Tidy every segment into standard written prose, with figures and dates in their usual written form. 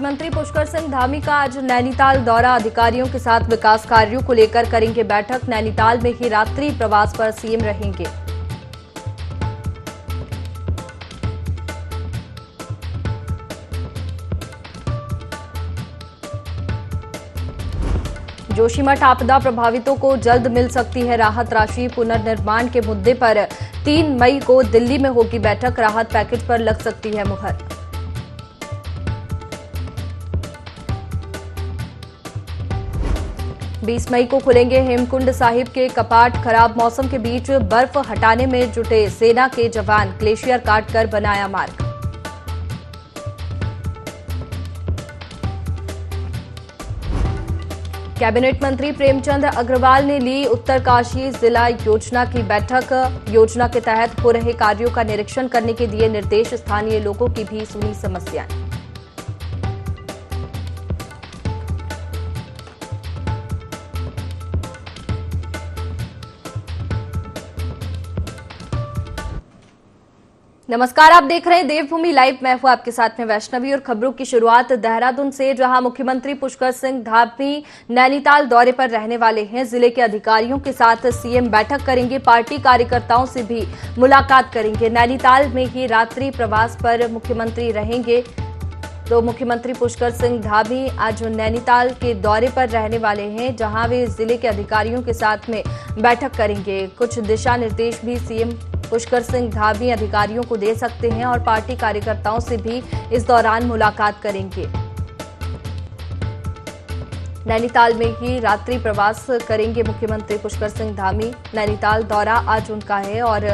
मुख्यमंत्री पुष्कर सिंह धामी का आज नैनीताल दौरा। अधिकारियों के साथ विकास कार्यों को लेकर करेंगे बैठक। नैनीताल में ही रात्रि प्रवास पर सीएम रहेंगे। जोशीमठ आपदा प्रभावितों को जल्द मिल सकती है राहत राशि। पुनर्निर्माण के मुद्दे पर 3 मई को दिल्ली में होगी बैठक। राहत पैकेज पर लग सकती है मुहर। बीस मई को खुलेंगे हेमकुंड साहिब के कपाट। खराब मौसम के बीच बर्फ हटाने में जुटे सेना के जवान। ग्लेशियर काटकर बनाया मार्ग। कैबिनेट मंत्री प्रेमचंद अग्रवाल ने ली उत्तरकाशी जिला योजना की बैठक। योजना के तहत हो रहे कार्यों का निरीक्षण करने के दिए निर्देश। स्थानीय लोगों की भी सुनी समस्याएं। नमस्कार, आप देख रहे हैं देवभूमि लाइव। मैं हूं आपके साथ में वैष्णवी और खबरों की शुरुआत देहरादून से, जहां मुख्यमंत्री पुष्कर सिंह धामी नैनीताल दौरे पर रहने वाले हैं। जिले के अधिकारियों के साथ सीएम बैठक करेंगे। पार्टी कार्यकर्ताओं से भी मुलाकात करेंगे। नैनीताल में ही रात्रि प्रवास पर मुख्यमंत्री रहेंगे। तो मुख्यमंत्री पुष्कर सिंह धामी आज नैनीताल के दौरे पर रहने वाले हैं, जहां वे जिले के अधिकारियों के साथ में बैठक करेंगे। कुछ दिशा निर्देश भी सीएम पुष्कर सिंह धामी अधिकारियों को दे सकते हैं और पार्टी कार्यकर्ताओं से भी इस दौरान मुलाकात करेंगे। नैनीताल में ही रात्रि प्रवास करेंगे मुख्यमंत्री पुष्कर सिंह धामी। नैनीताल दौरा आज उनका है और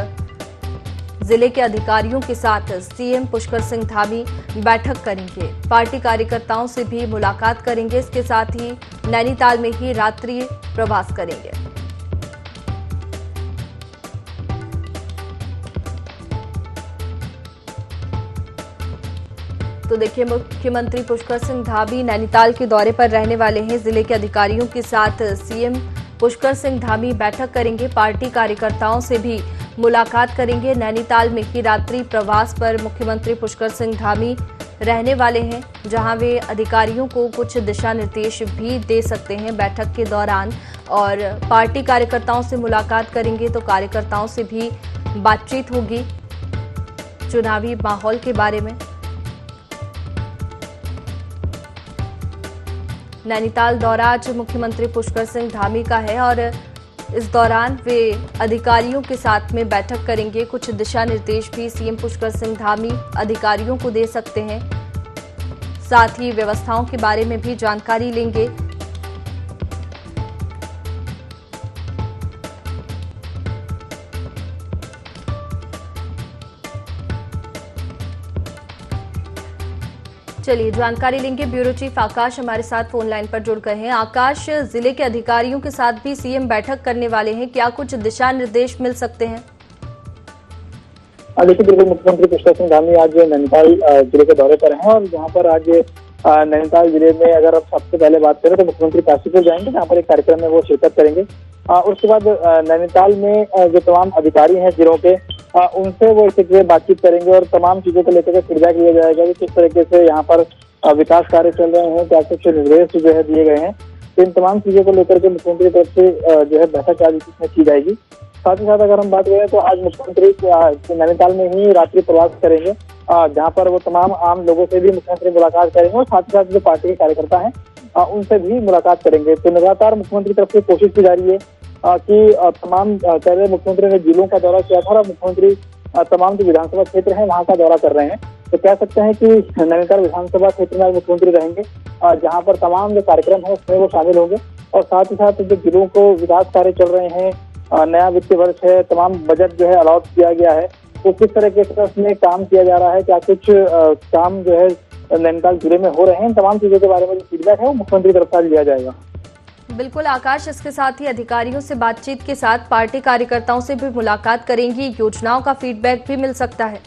जिले के अधिकारियों के साथ सीएम पुष्कर सिंह धामी बैठक करेंगे। पार्टी कार्यकर्ताओं से भी मुलाकात करेंगे। इसके साथ ही नैनीताल में ही रात्रि प्रवास करेंगे। तो देखिए, मुख्यमंत्री पुष्कर सिंह धामी नैनीताल के दौरे पर रहने वाले हैं। जिले के अधिकारियों के साथ सीएम पुष्कर सिंह धामी बैठक करेंगे। पार्टी कार्यकर्ताओं से भी मुलाकात करेंगे। नैनीताल में ही रात्रि प्रवास पर मुख्यमंत्री पुष्कर सिंह धामी रहने वाले हैं, जहां वे अधिकारियों को कुछ दिशा निर्देश भी दे सकते हैं बैठक के दौरान। और पार्टी कार्यकर्ताओं से मुलाकात करेंगे तो कार्यकर्ताओं से भी बातचीत होगी चुनावी माहौल के बारे में। नैनीताल दौरा आज मुख्यमंत्री पुष्कर सिंह धामी का है और इस दौरान वे अधिकारियों के साथ में बैठक करेंगे। कुछ दिशा निर्देश भी सीएम पुष्कर सिंह धामी अधिकारियों को दे सकते हैं। साथ ही व्यवस्थाओं के बारे में भी जानकारी लेंगे। चलिए जानकारी लेंगे। ब्यूरो चीफ आकाश हमारे साथ फोन लाइन पर जुड़ गए हैं। आकाश, जिले के अधिकारियों के साथ भी सीएम बैठक करने वाले हैं, क्या कुछ दिशा निर्देश मिल सकते हैं? देखिए, बिल्कुल मुख्यमंत्री पुष्कर सिंह धामी आज नैनीताल जिले के दौरे पर हैं और जहां पर आज नैनीताल जिले में अगर आप सबसे पहले बात करें तो मुख्यमंत्री काशीपुर जाएंगे, जहाँ पर एक कार्यक्रम में वो शिरकत करेंगे। उसके बाद नैनीताल में जो तमाम अधिकारी हैं जिलों के, उनसे वो इस बातचीत करेंगे और तमाम चीजों को लेकर फीडबैक लिया जाएगा कि किस तरीके से यहाँ पर विकास कार्य चल रहे हैं, क्या कुछ निर्देश जो है दिए गए हैं। तो इन तमाम चीजों को लेकर के मुख्यमंत्री की तरफ से जो है बैठक आज इसमें की जाएगी। साथ ही साथ अगर हम बात करें तो आज मुख्यमंत्री नैनीताल में ही रात्रि प्रवास करेंगे, जहाँ पर वो तमाम आम लोगों से भी मुख्यमंत्री मुलाकात करेंगे और साथ ही साथ जो पार्टी के कार्यकर्ता हैं उनसे भी मुलाकात करेंगे। तो लगातार मुख्यमंत्री की तरफ से कोशिश की जा रही है कि तमाम पहले मुख्यमंत्री ने जिलों का दौरा किया था और मुख्यमंत्री तमाम जो विधानसभा क्षेत्र हैं वहां का दौरा कर रहे हैं। तो कह सकते हैं कि नैनीताल विधानसभा क्षेत्र में मुख्यमंत्री रहेंगे, जहां पर तमाम जो कार्यक्रम है उसमें वो शामिल होंगे और साथ ही साथ जो जिलों को विकास कार्य चल रहे हैं, नया वित्तीय वर्ष है, तमाम बजट जो है अलॉट किया गया है, तो किस तरीके से उसमें काम किया जा रहा है, क्या कुछ काम जो है नैनीताल जिले में हो रहे हैं, तमाम चीजों के बारे में जो फीडबैक है वो मुख्यमंत्री की तरफ से लिया जाएगा। बिल्कुल आकाश, इसके साथ ही अधिकारियों से बातचीत के साथ पार्टी कार्यकर्ताओं से भी मुलाकात करेंगी। योजनाओं का फीडबैक भी मिल सकता है।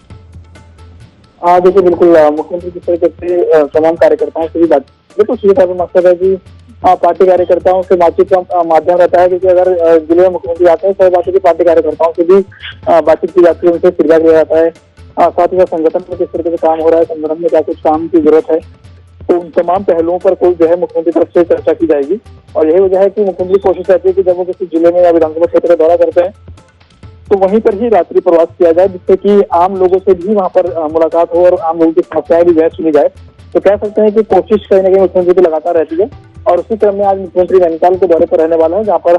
देखिए, बिल्कुल मुख्यमंत्री किस तरीके से तमाम कार्यकर्ताओं से भी बातचीत, बिल्कुल सीधे तौर पर मकसद है कि पार्टी कार्यकर्ताओं से बातचीत का माध्यम रहता है, क्योंकि अगर जिले में मुख्यमंत्री आते हैं तो बात है कि पार्टी कार्यकर्ताओं से भी बातचीत की जाती है, उनसे फीडबैक लिया जाता है। साथ ही साथ संगठन में किस तरीके से काम हो रहा है, संगठन में क्या कुछ काम की जरूरत है, तो उन तमाम पहलुओं पर कोई जो है मुख्यमंत्री की तरफ से चर्चा की जाएगी। और यही वजह है कि मुख्यमंत्री कोशिश रहती है कि जब वो किसी जिले में या विधानसभा क्षेत्र का दौरा करते हैं तो वहीं पर ही रात्रि प्रवास किया जाए, जिससे कि आम लोगों से भी वहां पर मुलाकात हो और आम लोगों की समस्याएं भी जो है सुनी जाए। तो कह सकते हैं कि कोशिश कहीं ना कहीं मुख्यमंत्री की लगातार रहती है। और उसी क्रम में आज मुख्यमंत्री नैनीताल के दौरे पर रहने वाले हैं, जहाँ पर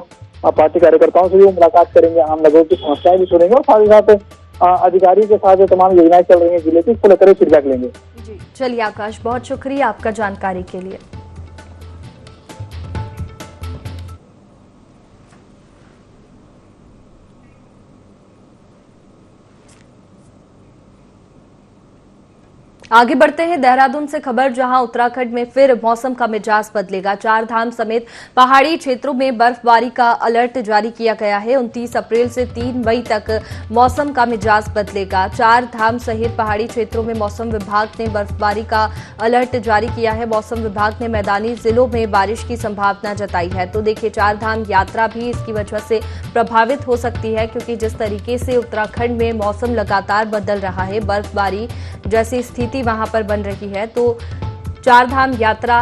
पार्टी कार्यकर्ताओं से भी मुलाकात करेंगे, आम लोगों की समस्याएं भी सुनेंगे और साथ ही साथ अधिकारी के साथ जो तमाम योजनाएं चल रही है जिले की, इसको लेकर फीडबैक लेंगे। जी चलिए आकाश, बहुत शुक्रिया आपका जानकारी के लिए। आगे बढ़ते हैं देहरादून से खबर, जहां उत्तराखंड में फिर मौसम का मिजाज बदलेगा। चार धाम समेत पहाड़ी क्षेत्रों में बर्फबारी का अलर्ट जारी किया गया है। 29 अप्रैल से 3 मई तक मौसम का मिजाज बदलेगा। चार धाम सहित पहाड़ी क्षेत्रों में मौसम विभाग ने बर्फबारी का अलर्ट जारी किया है। मौसम विभाग ने मैदानी जिलों में बारिश की संभावना जताई है। तो देखिए, चार धाम यात्रा भी इसकी वजह से प्रभावित हो सकती है, क्योंकि जिस तरीके से उत्तराखंड में मौसम लगातार बदल रहा है, बर्फबारी जैसी स्थिति वहां पर बन रही है, तो चार धाम यात्रा,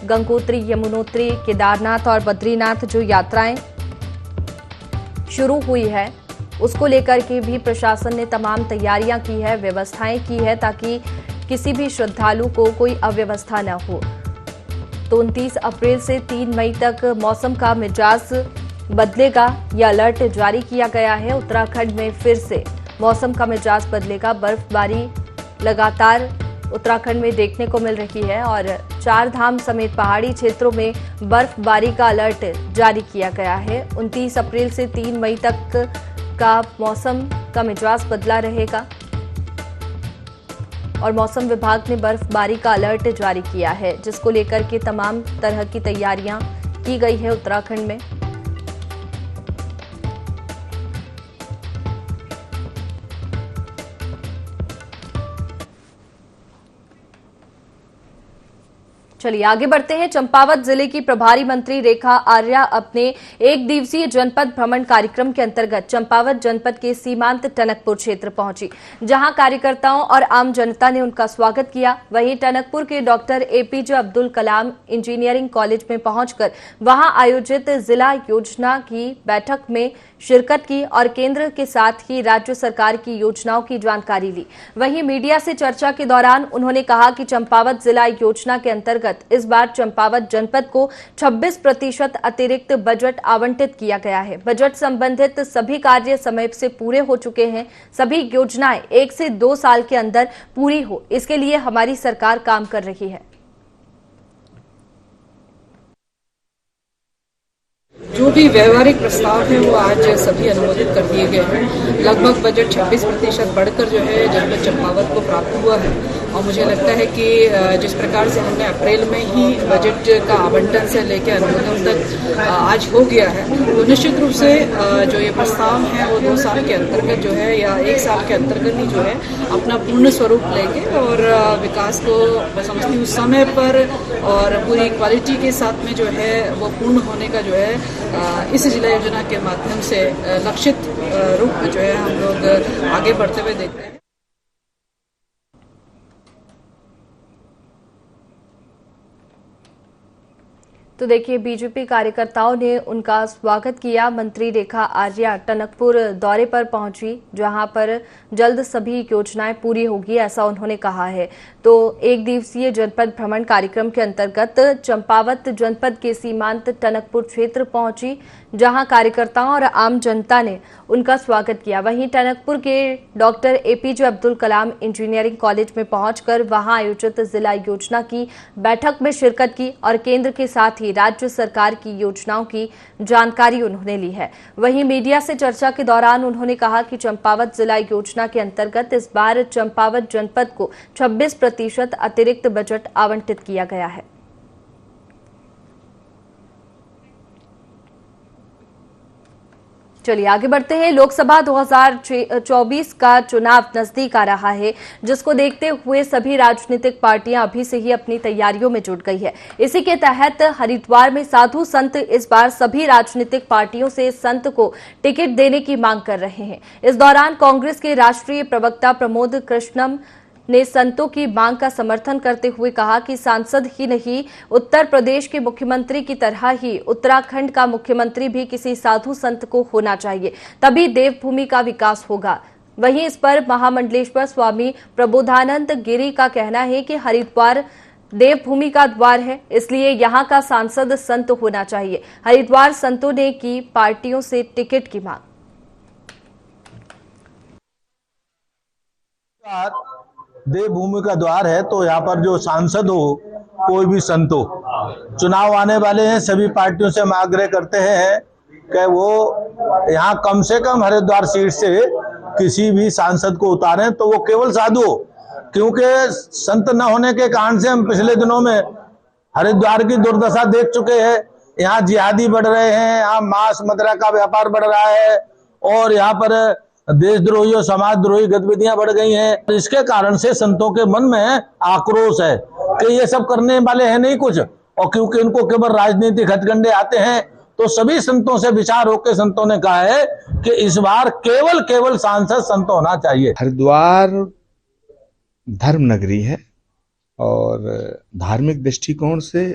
गंगोत्री, यमुनोत्री, केदारनाथ और बद्रीनाथ जो यात्राएं शुरू हुई है, उसको लेकर के भी प्रशासन ने तमाम तैयारियां की है, व्यवस्थाएं की है, ताकि किसी भी श्रद्धालु को कोई अव्यवस्था न हो। तो 29 अप्रैल से 3 मई तक मौसम का मिजाज बदलेगा, यह अलर्ट जारी किया गया है। उत्तराखंड में फिर से मौसम का मिजाज बदलेगा। बर्फबारी लगातार उत्तराखंड में देखने को मिल रही है और चार धाम समेत पहाड़ी क्षेत्रों में बर्फबारी का अलर्ट जारी किया गया है। 29 अप्रैल से 3 मई तक का मौसम का मिजाज बदला रहेगा और मौसम विभाग ने बर्फबारी का अलर्ट जारी किया है, जिसको लेकर के तमाम तरह की तैयारियां की गई है उत्तराखंड में। चलिए आगे बढ़ते हैं। चंपावत जिले की प्रभारी मंत्री रेखा आर्या अपने एक दिवसीय जनपद भ्रमण कार्यक्रम के अंतर्गत चंपावत जनपद के सीमांत टनकपुर क्षेत्र पहुंची, जहां कार्यकर्ताओं और आम जनता ने उनका स्वागत किया। वहीं टनकपुर के doctor APJ Abdul Kalam engineering college में पहुंचकर वहां आयोजित जिला योजना की बैठक में शिरकत की और केंद्र के साथ ही राज्य सरकार की योजनाओं की जानकारी ली। वहीं मीडिया से चर्चा के दौरान उन्होंने कहा कि चंपावत जिला योजना के अंतर्गत इस बार चंपावत जनपद को 26% अतिरिक्त बजट आवंटित किया गया है। बजट संबंधित सभी कार्य समय से पूरे हो चुके हैं। सभी योजनाएं 1 से 2 साल के अंदर पूरी हो, इसके लिए हमारी सरकार काम कर रही है। जो भी व्यवहारिक प्रस्ताव है वो आज सभी अनुमोदित कर दिए गए हैं। लगभग बजट 26% बढ़कर जो है जनपद चंपावत को प्राप्त हुआ है और मुझे लगता है कि जिस प्रकार से हमने अप्रैल में ही बजट का आवंटन से लेकर अनुमोदन तक आज हो गया है, तो निश्चित रूप से जो ये प्रस्ताव है वो 2 साल के अंतर्गत जो है या 1 साल के अंतर्गत ही जो है अपना पूर्ण स्वरूप लेंगे और विकास को मैं समझती हूँ समय पर और पूरी क्वालिटी के साथ में जो है वो पूर्ण होने का जो है इस जिला योजना के माध्यम से लक्षित रूप में जो है हम लोग आगे बढ़ते हुए देखते हैं। तो देखिए, बीजेपी कार्यकर्ताओं ने उनका स्वागत किया। मंत्री रेखा आर्या टनकपुर दौरे पर पहुंची, जहां पर जल्द सभी योजनाएं पूरी होगी, ऐसा उन्होंने कहा है। तो एक दिवसीय जनपद भ्रमण कार्यक्रम के अंतर्गत चंपावत जनपद के सीमांत टनकपुर क्षेत्र पहुंची, जहां कार्यकर्ताओं और आम जनता ने उनका स्वागत किया। वहीं टनकपुर के doctor APJ Abdul Kalam engineering college में पहुंचकर वहां आयोजित जिला योजना की बैठक में शिरकत की और केंद्र के साथ ही राज्य सरकार की योजनाओं की जानकारी उन्होंने ली है। वहीं मीडिया से चर्चा के दौरान उन्होंने कहा कि चंपावत जिला योजना के अंतर्गत इस बार चंपावत जनपद को 26% अतिरिक्त बजट आवंटित किया गया है। चलिए आगे बढ़ते हैं। लोकसभा 2024 का चुनाव नजदीक आ रहा है, जिसको देखते हुए सभी राजनीतिक पार्टियां अभी से ही अपनी तैयारियों में जुट गई है। इसी के तहत हरिद्वार में साधु संत इस बार सभी राजनीतिक पार्टियों से संत को टिकट देने की मांग कर रहे हैं। इस दौरान कांग्रेस के राष्ट्रीय प्रवक्ता प्रमोद कृष्णम ने संतों की मांग का समर्थन करते हुए कहा कि सांसद ही नहीं, उत्तर प्रदेश के मुख्यमंत्री की तरह ही उत्तराखंड का मुख्यमंत्री भी किसी साधु संत को होना चाहिए, तभी देवभूमि का विकास होगा। वहीं इस पर महामंडलेश्वर स्वामी प्रबोधानंद गिरी का कहना है कि हरिद्वार देवभूमि का द्वार है, इसलिए यहाँ का सांसद संत होना चाहिए। हरिद्वार संतों ने की पार्टियों से टिकट की मांग। देवभूमि का द्वार है तो यहाँ पर जो सांसद हो, कोई भी संत हो, चुनाव आने वाले हैं, सभी पार्टियों से हम आग्रह करते हैं कि वो यहाँ कम से कम हरिद्वार सीट से किसी भी सांसद को उतारें तो वो केवल साधु हो, क्योंकि संत न होने के कारण से हम पिछले दिनों में हरिद्वार की दुर्दशा देख चुके हैं। यहाँ जिहादी बढ़ रहे हैं, यहाँ मांस मदिरा का व्यापार बढ़ रहा है और यहाँ पर देशद्रोही और समाजद्रोही गतिविधियां बढ़ गई हैं। इसके कारण से संतों के मन में आक्रोश है कि ये सब करने वाले हैं नहीं कुछ, और क्योंकि इनको केवल राजनीतिक हथकंडे आते हैं तो सभी संतों से विचार होकर संतों ने कहा है कि इस बार केवल सांसद संत होना चाहिए। हरिद्वार धर्म नगरी है और धार्मिक दृष्टिकोण से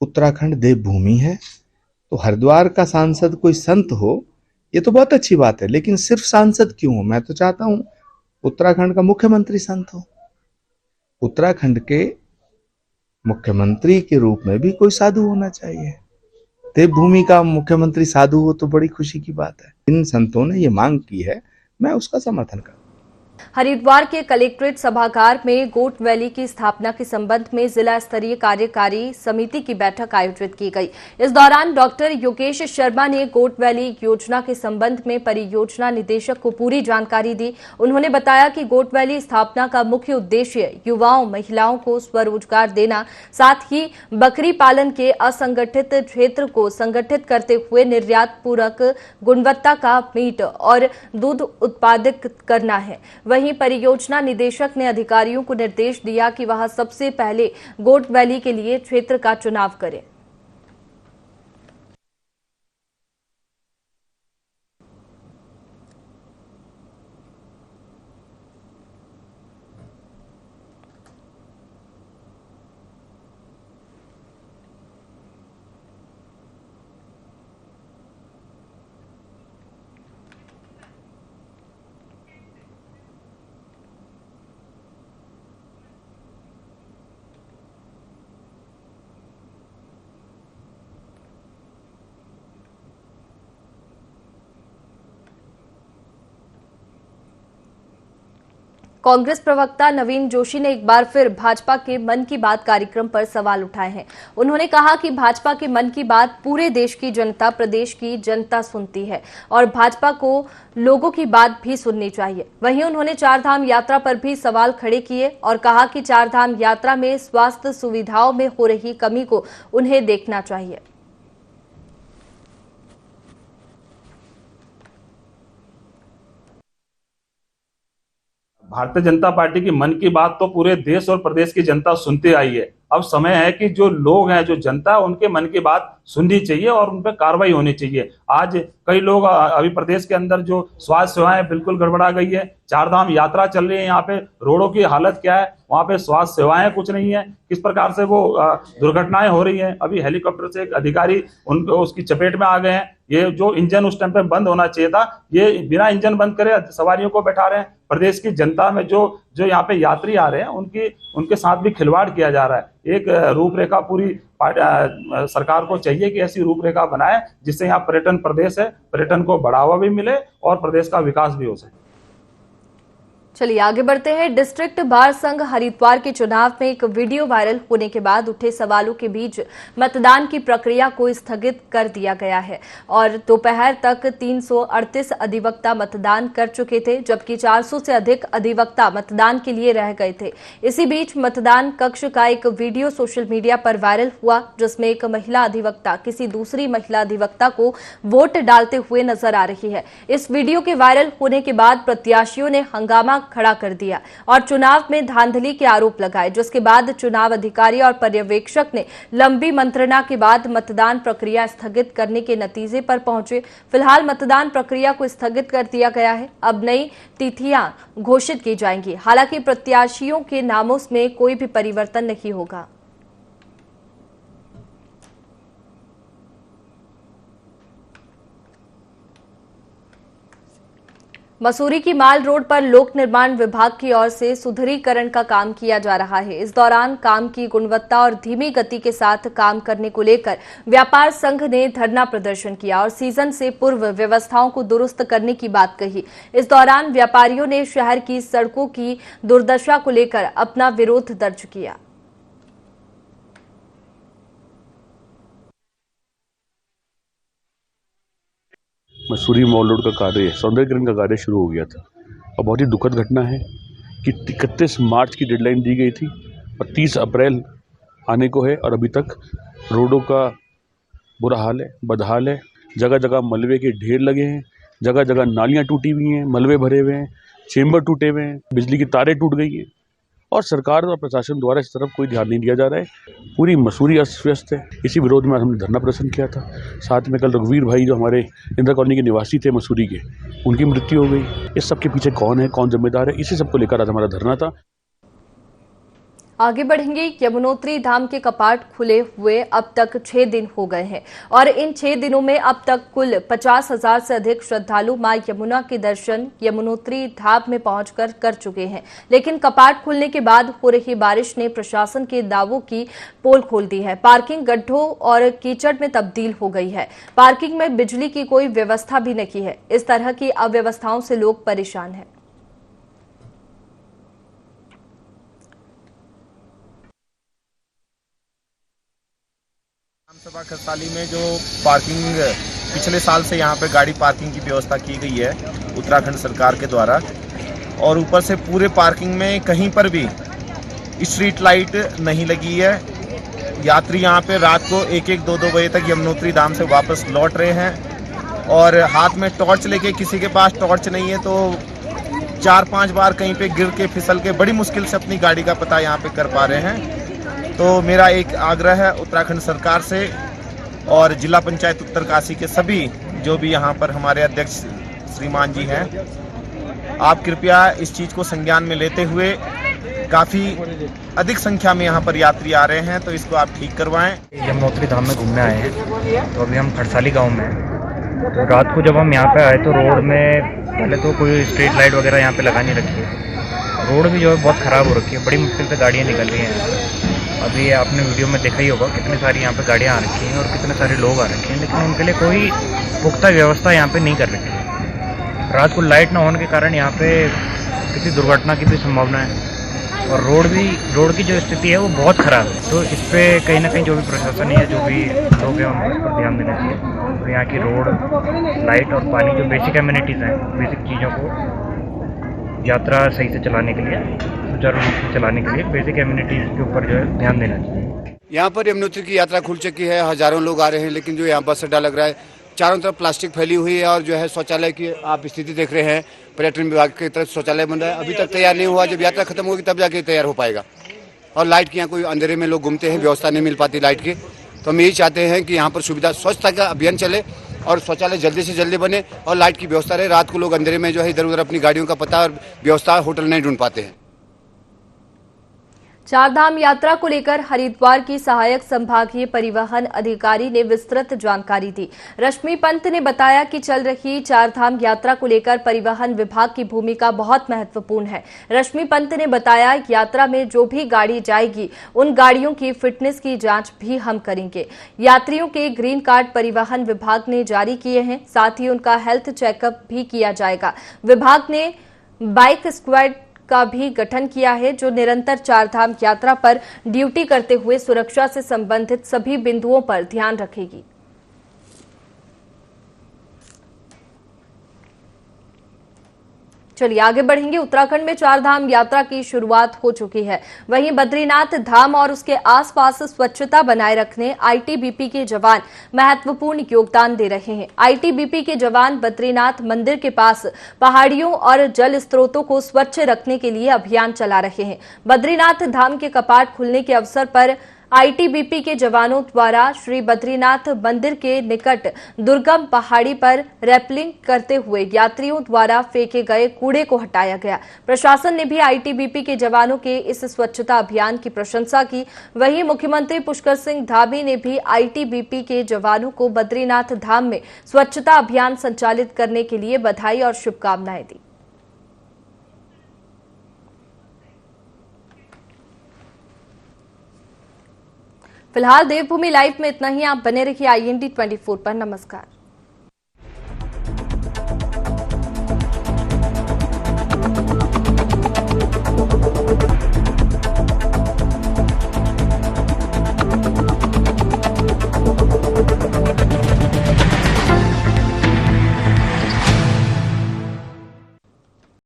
उत्तराखंड देवभूमि है, तो हरिद्वार का सांसद कोई संत हो ये तो बहुत अच्छी बात है, लेकिन सिर्फ सांसद क्यों हो? मैं तो चाहता हूं उत्तराखंड का मुख्यमंत्री संत हो। उत्तराखंड के मुख्यमंत्री के रूप में भी कोई साधु होना चाहिए। देवभूमि का मुख्यमंत्री साधु हो तो बड़ी खुशी की बात है। इन संतों ने ये मांग की है, मैं उसका समर्थन करता हूं। हरिद्वार के कलेक्ट्रेट सभागार में गोट वैली की स्थापना के संबंध में जिला स्तरीय कार्यकारी समिति की बैठक आयोजित की गई। इस दौरान डॉक्टर योगेश शर्मा ने गोट वैली योजना के संबंध में परियोजना निदेशक को पूरी जानकारी दी। उन्होंने बताया कि गोट वैली स्थापना का मुख्य उद्देश्य युवाओं महिलाओं को स्वरोजगार देना, साथ ही बकरी पालन के असंगठित क्षेत्र को संगठित करते हुए निर्यात पूरक गुणवत्ता का मीट और दूध उत्पादित करना है। वहीं परियोजना निदेशक ने अधिकारियों को निर्देश दिया कि वह सबसे पहले गोट वैली के लिए क्षेत्र का चुनाव करें। कांग्रेस प्रवक्ता नवीन जोशी ने एक बार फिर भाजपा के मन की बात कार्यक्रम पर सवाल उठाए हैं। उन्होंने कहा कि भाजपा के मन की बात पूरे देश की जनता, प्रदेश की जनता सुनती है और भाजपा को लोगों की बात भी सुननी चाहिए। वहीं उन्होंने चारधाम यात्रा पर भी सवाल खड़े किए और कहा कि चारधाम यात्रा में स्वास्थ्य सुविधाओं में हो रही कमी को उन्हें देखना चाहिए। भारतीय जनता पार्टी की मन की बात तो पूरे देश और प्रदेश की जनता सुनती आई है। अब समय है कि जो लोग हैं, जो जनता है, उनके मन की बात सुननी चाहिए और उन पर कार्रवाई होनी चाहिए। आज कई लोग अभी प्रदेश के अंदर जो स्वास्थ्य सेवाएं बिल्कुल गड़बड़ा गई है। चारधाम यात्रा चल रही है, यहाँ पे रोडों की हालत क्या है, वहाँ पे स्वास्थ्य सेवाएं कुछ नहीं है, किस प्रकार से वो दुर्घटनाएं हो रही हैं। अभी हेलीकॉप्टर से एक अधिकारी उनको उसकी चपेट में आ गए हैं। ये जो इंजन उस टाइम पे बंद होना चाहिए था, ये बिना इंजन बंद करे सवारियों को बैठा रहे हैं। प्रदेश की जनता में जो यहाँ पे यात्री आ रहे हैं उनके साथ भी खिलवाड़ किया जा रहा है। एक रूपरेखा पूरी सरकार को चाहिए कि ऐसी रूपरेखा बनाए जिससे यहाँ पर्यटन प्रदेश है, पर्यटन को बढ़ावा भी मिले और प्रदेश का विकास भी हो सके। चलिए आगे बढ़ते हैं। डिस्ट्रिक्ट बार संघ हरिद्वार के चुनाव में एक वीडियो वायरल होने के बाद उठे सवालों के बीच मतदान की प्रक्रिया को स्थगित कर दिया गया है और दोपहर तक 338 अधिवक्ता मतदान कर चुके थे, जबकि 400 से अधिक अधिवक्ता मतदान के लिए रह गए थे। इसी बीच मतदान कक्ष का एक वीडियो सोशल मीडिया पर वायरल हुआ, जिसमें एक महिला अधिवक्ता किसी दूसरी महिला अधिवक्ता को वोट डालते हुए नजर आ रही है। इस वीडियो के वायरल होने के बाद प्रत्याशियों ने हंगामा खड़ा कर दिया और चुनाव में धांधली के आरोप लगाए, जिसके बाद चुनाव अधिकारी और पर्यवेक्षक ने लंबी मंत्रणा के बाद मतदान प्रक्रिया स्थगित करने के नतीजे पर पहुंचे। फिलहाल मतदान प्रक्रिया को स्थगित कर दिया गया है। अब नई तिथियां घोषित की जाएंगी। हालांकि प्रत्याशियों के नामों में कोई भी परिवर्तन नहीं होगा। मसूरी की माल रोड पर लोक निर्माण विभाग की ओर से सुदृढ़ीकरण का काम किया जा रहा है। इस दौरान काम की गुणवत्ता और धीमी गति के साथ काम करने को लेकर व्यापार संघ ने धरना प्रदर्शन किया और सीजन से पूर्व व्यवस्थाओं को दुरुस्त करने की बात कही। इस दौरान व्यापारियों ने शहर की सड़कों की दुर्दशा को लेकर अपना विरोध दर्ज किया। मसूरी मॉल रोड का कार्य, सौंदर्यीकरण का कार्य शुरू हो गया था और बहुत ही दुखद घटना है कि 31 मार्च की डेडलाइन दी गई थी और 30 अप्रैल आने को है और अभी तक रोडों का बुरा हाल है, बदहाल है। जगह जगह मलबे के ढेर लगे हैं, जगह जगह नालियां टूटी हुई हैं, मलबे भरे हुए हैं, चेम्बर टूटे हुए हैं, बिजली की तारें टूट गई हैं और सरकार और प्रशासन द्वारा इस तरफ कोई ध्यान नहीं दिया जा रहा है। पूरी मसूरी अस्त व्यस्त है। इसी विरोध में हमने धरना प्रदर्शन किया था। साथ में कल रघुवीर भाई जो हमारे इंदिरा कॉलोनी के निवासी थे मसूरी के, उनकी मृत्यु हो गई। इस सब के पीछे कौन है, कौन जिम्मेदार है, इसी सब को लेकर आज हमारा धरना था। आगे बढ़ेंगे। यमुनोत्री धाम के कपाट खुले हुए अब तक 6 दिन हो गए हैं और इन 6 दिनों में अब तक कुल 50,000 से अधिक श्रद्धालु मां यमुना के दर्शन यमुनोत्री धाम में पहुंचकर कर चुके हैं। लेकिन कपाट खुलने के बाद हो रही बारिश ने प्रशासन के दावों की पोल खोल दी है। पार्किंग गड्ढों और कीचड़ में तब्दील हो गई है। पार्किंग में बिजली की कोई व्यवस्था भी नहीं है। इस तरह की अव्यवस्थाओं से लोग परेशान हैं। विधानसभा खरसाली में जो पार्किंग पिछले साल से यहाँ पे गाड़ी पार्किंग की व्यवस्था की गई है उत्तराखंड सरकार के द्वारा, और ऊपर से पूरे पार्किंग में कहीं पर भी स्ट्रीट लाइट नहीं लगी है। यात्री यहाँ पे रात को 1-1, 2-2 बजे तक यमुनोत्री धाम से वापस लौट रहे हैं और हाथ में टॉर्च लेके, किसी के पास टॉर्च नहीं है तो 4-5 बार कहीं पे गिर के फिसल के बड़ी मुश्किल से अपनी गाड़ी का पता यहाँ पे कर पा रहे हैं। तो मेरा एक आग्रह है उत्तराखंड सरकार से और जिला पंचायत उत्तरकाशी के सभी जो भी यहाँ पर हमारे अध्यक्ष श्रीमान जी हैं, आप कृपया इस चीज़ को संज्ञान में लेते हुए, काफ़ी अधिक संख्या में यहाँ पर यात्री आ रहे हैं तो इसको आप ठीक करवाएं। यमुनोत्री धाम में घूमने आए हैं तो अभी हम खरसाली गांव में हैं। तो रात को जब हम यहाँ पे आए तो रोड में पहले तो कोई स्ट्रीट लाइट वगैरह यहाँ पे लगा नहीं रखी है। रोड भी जो है बहुत ख़राब हो रखी है, बड़ी मुश्किल से गाड़ियाँ निकल रही हैं। अभी आपने वीडियो में देखा ही होगा कितनी सारी यहाँ पे गाड़ियाँ आ रखी हैं और कितने सारे लोग आ रखे हैं, लेकिन उनके लिए कोई पुख्ता व्यवस्था यहाँ पे नहीं कर रखी है। रात को लाइट ना होने के कारण यहाँ पे किसी दुर्घटना की भी संभावना है और रोड की जो स्थिति है वो बहुत ख़राब है। तो इस पर कहीं ना कहीं जो भी प्रशासन है, जो भी लोग हैं, उनको इस पर ध्यान देना चाहिए। तो यहाँ की रोड, लाइट और पानी, जो बेसिक एमिनिटीज़ हैं, बेसिक चीज़ों को यात्रा सही से चलाने के लिए, सुचारू रूप से चलाने के लिए बेसिक एमिनिटीज़ के ऊपर जो है ध्यान देना चाहिए। यहाँ पर यमुनोत्री की यात्रा खुल चुकी है, हजारों लोग आ रहे हैं, लेकिन जो यहाँ बस अड्डा लग रहा है, चारों तरफ प्लास्टिक फैली हुई है और जो है शौचालय की आप स्थिति देख रहे हैं, पर्यटन विभाग की तरफ शौचालय बन रहा है, अभी तक तैयार नहीं हुआ। जब यात्रा खत्म होगी तब जाके तैयार हो पाएगा। और लाइट की यहाँ कोई अंधेरे में लोग घूमते हैं, व्यवस्था नहीं मिल पाती लाइट की। तो हम यही चाहते हैं कि यहाँ पर सुविधा, स्वच्छता का अभियान चले और शौचालय जल्दी से जल्दी बने और लाइट की व्यवस्था रहे। रात को लोग अंधेरे में जो है इधर उधर अपनी गाड़ियों का पता और व्यवस्था होटल नहीं ढूंढ पाते हैं। चारधाम यात्रा को लेकर हरिद्वार की सहायक संभागीय परिवहन अधिकारी ने विस्तृत जानकारी दी। रश्मि पंत ने बताया कि चल रही चारधाम यात्रा को लेकर परिवहन विभाग की भूमिका बहुत महत्वपूर्ण है। रश्मि पंत ने बताया यात्रा में जो भी गाड़ी जाएगी उन गाड़ियों की फिटनेस की जांच भी हम करेंगे। यात्रियों के ग्रीन कार्ड परिवहन विभाग ने जारी किए हैं, साथ ही उनका हेल्थ चेकअप भी किया जाएगा। विभाग ने बाइक स्क्वाड का भी गठन किया है जो निरंतर चारधाम यात्रा पर ड्यूटी करते हुए सुरक्षा से संबंधित सभी बिंदुओं पर ध्यान रखेगी। चलिए आगे बढ़ेंगे। उत्तराखंड में 4 धाम यात्रा की शुरुआत हो चुकी है। वहीं बद्रीनाथ धाम और उसके आसपास स्वच्छता बनाए रखने आईटीबीपी के जवान महत्वपूर्ण योगदान दे रहे हैं। आईटीबीपी के जवान बद्रीनाथ मंदिर के पास पहाड़ियों और जल स्रोतों को स्वच्छ रखने के लिए अभियान चला रहे हैं। बद्रीनाथ धाम के कपाट खुलने के अवसर पर आईटीबीपी के जवानों द्वारा श्री बद्रीनाथ मंदिर के निकट दुर्गम पहाड़ी पर रैपलिंग करते हुए यात्रियों द्वारा फेंके गए कूड़े को हटाया गया। प्रशासन ने भी आईटीबीपी के जवानों के इस स्वच्छता अभियान की प्रशंसा की। वहीं मुख्यमंत्री पुष्कर सिंह धामी ने भी आईटीबीपी के जवानों को बद्रीनाथ धाम में स्वच्छता अभियान संचालित करने के लिए बधाई और शुभकामनाएं दी। फिलहाल देवभूमि लाइव में इतना ही। आप बने रहिए IND 24 पर। नमस्कार।